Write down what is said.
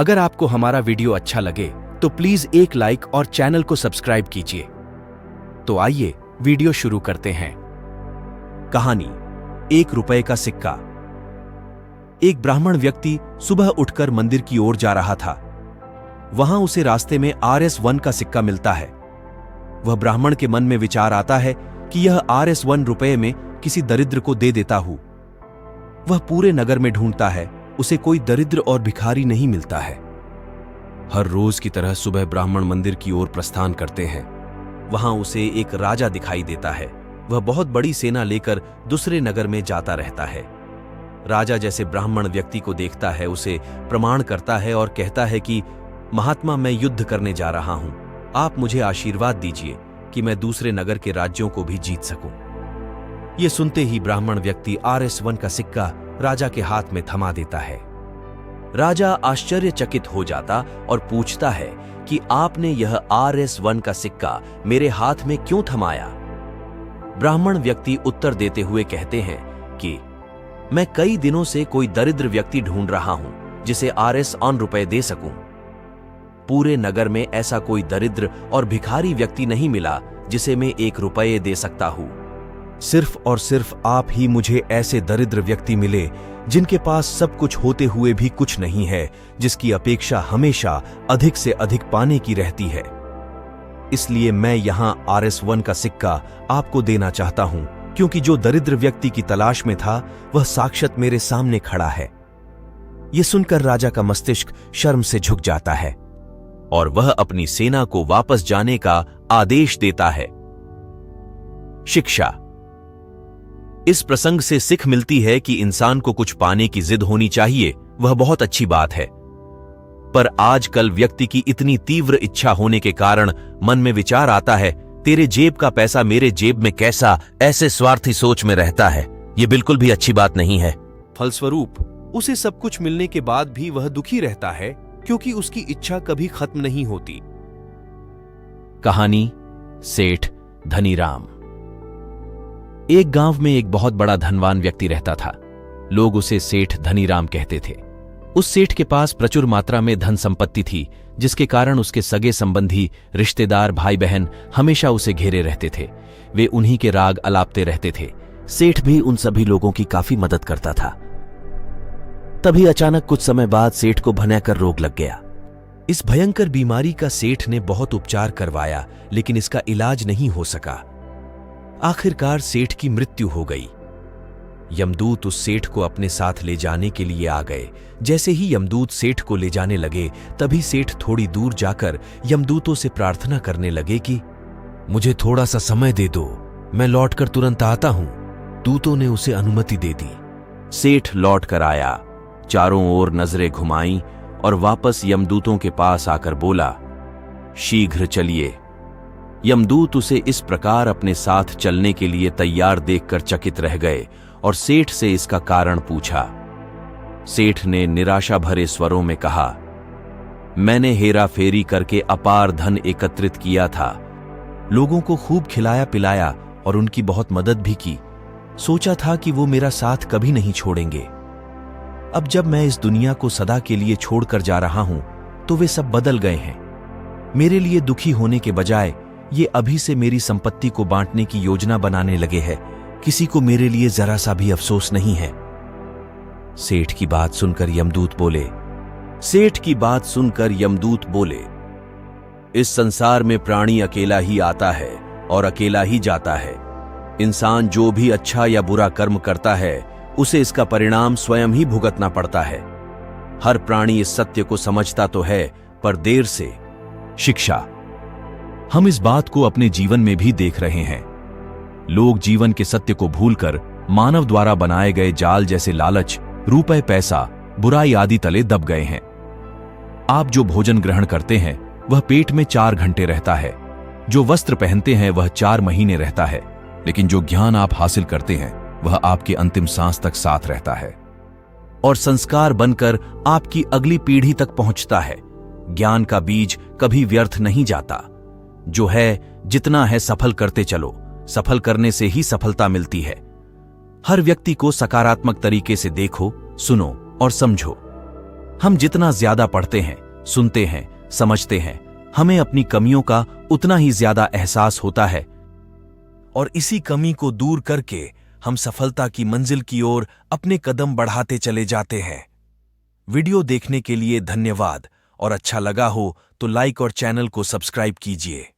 अगर आपको हमारा वीडियो अच्छा लगे तो प्लीज एक लाइक और चैनल को सब्सक्राइब कीजिए। तो आइए वीडियो शुरू करते हैं। कहानी 1 रुपए का सिक्का। एक ब्राह्मण व्यक्ति सुबह उठकर मंदिर की ओर जा रहा था। वहां उसे रास्ते में RS1 का सिक्का मिलता है। वह ब्राह्मण के मन में विचार आता है कि यह RS1 रुपए में किसी दरिद्र को दे देता हूं। वह पूरे नगर में ढूंढता है, उसे कोई दरिद्र और भिखारी नहीं मिलता है। हर रोज की तरह सुबह ब्राह्मण मंदिर की ओर प्रस्थान करते हैं। वहां उसे एक राजा दिखाई देता है। वह बहुत बड़ी सेना लेकर दूसरे नगर में जाता रहता है। राजा जैसे ब्राह्मण व्यक्ति को देखता है, उसे प्रणाम करता है और कहता है कि महात्मा, मैं युद्ध करने जा रहा हूं। आप मुझे आशीर्वाद दीजिए कि मैं दूसरे नगर के राज्यों को भी जीत सकूं। यह सुनते ही ब्राह्मण व्यक्ति RS1 का सिक्का राजा के हाथ में थमा देता है। राजा आश्चर्यचकित हो जाता और पूछता है कि आपने यह RS1 का सिक्का मेरे हाथ में क्यों थमाया? ब्राह्मण व्यक्ति उत्तर देते हुए कहते हैं कि मैं कई दिनों से कोई दरिद्र व्यक्ति ढूंढ रहा हूं जिसे RS1 रुपए दे सकूं। पूरे नगर में ऐसा कोई दरिद्र और भिखारी व्यक्ति नहीं मिला जिसे मैं 1 रुपए दे सकता हूं। सिर्फ और सिर्फ आप ही मुझे ऐसे दरिद्र व्यक्ति मिले जिनके पास सब कुछ होते हुए भी कुछ नहीं है, जिसकी अपेक्षा हमेशा अधिक से अधिक पाने की रहती है। इसलिए मैं यहां RS1 का सिक्का आपको देना चाहता हूं, क्योंकि जो दरिद्र व्यक्ति की तलाश में था वह साक्षात मेरे सामने खड़ा है। यह सुनकर राजा का मस्तिष्क शर्म से झुक जाता है और वह अपनी सेना को वापस जाने का आदेश देता है। शिक्षा। इस प्रसंग से सीख मिलती है कि इंसान को कुछ पाने की जिद होनी चाहिए, वह बहुत अच्छी बात है। पर आजकल व्यक्ति की इतनी तीव्र इच्छा होने के कारण मन में विचार आता है, तेरे जेब का पैसा मेरे जेब में कैसा, ऐसे स्वार्थी सोच में रहता है। यह बिल्कुल भी अच्छी बात नहीं है। फलस्वरूप उसे सब कुछ मिलने के बाद भी वह दुखी रहता है, क्योंकि उसकी इच्छा कभी खत्म नहीं होती। कहानी सेठ धनीराम। एक गांव में एक बहुत बड़ा धनवान व्यक्ति रहता था। लोग उसे सेठ धनीराम कहते थे। उस सेठ के पास प्रचुर मात्रा में धन संपत्ति थी, जिसके कारण उसके सगे संबंधी, रिश्तेदार, भाई बहन हमेशा उसे घेरे रहते थे। वे उन्हीं के राग अलापते रहते थे। सेठ भी उन सभी लोगों की काफी मदद करता था। तभी अचानक कुछ समय बाद सेठ को भयंकर रोग लग गया। इस भयंकर बीमारी का सेठ ने बहुत उपचार करवाया, लेकिन इसका इलाज नहीं हो सका। आखिरकार सेठ की मृत्यु हो गई। यमदूत उस सेठ को अपने साथ ले जाने के लिए आ गए। जैसे ही यमदूत सेठ को ले जाने लगे, तभी सेठ थोड़ी दूर जाकर यमदूतों से प्रार्थना करने लगे कि मुझे थोड़ा सा समय दे दो, मैं लौटकर तुरंत आता हूं। दूतों ने उसे अनुमति दे दी। सेठ लौट कर आया, चारों ओर नजरें घुमाईं और वापस यमदूतों के पास आकर बोला, शीघ्र चलिए। यमदूत उसे इस प्रकार अपने साथ चलने के लिए तैयार देखकर चकित रह गए और सेठ से इसका कारण पूछा। सेठ ने निराशा भरे स्वरों में कहा, मैंने हेरा फेरी करके अपार धन एकत्रित किया था, लोगों को खूब खिलाया पिलाया और उनकी बहुत मदद भी की। सोचा था कि वो मेरा साथ कभी नहीं छोड़ेंगे। अब जब मैं इस दुनिया को सदा के लिए छोड़कर जा रहा हूं, तो वे सब बदल गए हैं। मेरे लिए दुखी होने के बजाय ये अभी से मेरी संपत्ति को बांटने की योजना बनाने लगे हैं। किसी को मेरे लिए जरा सा भी अफसोस नहीं है। सेठ की बात सुनकर यमदूत बोले, इस संसार में प्राणी अकेला ही आता है और अकेला ही जाता है। इंसान जो भी अच्छा या बुरा कर्म करता है, उसे इसका परिणाम स्वयं ही भुगतना पड़ता है। हर प्राणी इस सत्य को समझता तो है, पर देर से। शिक्षा। हम इस बात को अपने जीवन में भी देख रहे हैं। लोग जीवन के सत्य को भूलकर मानव द्वारा बनाए गए जाल जैसे लालच, रुपए, पैसा, बुराई आदि तले दब गए हैं। आप जो भोजन ग्रहण करते हैं वह पेट में 4 घंटे रहता है। जो वस्त्र पहनते हैं वह 4 महीने रहता है, लेकिन जो ज्ञान आप हासिल करते हैं वह आपके अंतिम सांस तक साथ रहता है और संस्कार बनकर आपकी अगली पीढ़ी तक पहुंचता है। ज्ञान का बीज कभी व्यर्थ नहीं जाता। जो है जितना है सफल करते चलो, सफल करने से ही सफलता मिलती है। हर व्यक्ति को सकारात्मक तरीके से देखो, सुनो और समझो। हम जितना ज्यादा पढ़ते हैं, सुनते हैं, समझते हैं, हमें अपनी कमियों का उतना ही ज्यादा एहसास होता है और इसी कमी को दूर करके हम सफलता की मंजिल की ओर अपने कदम बढ़ाते चले जाते हैं। वीडियो देखने के लिए धन्यवाद और अच्छा लगा हो तो लाइक और चैनल को सब्सक्राइब कीजिए।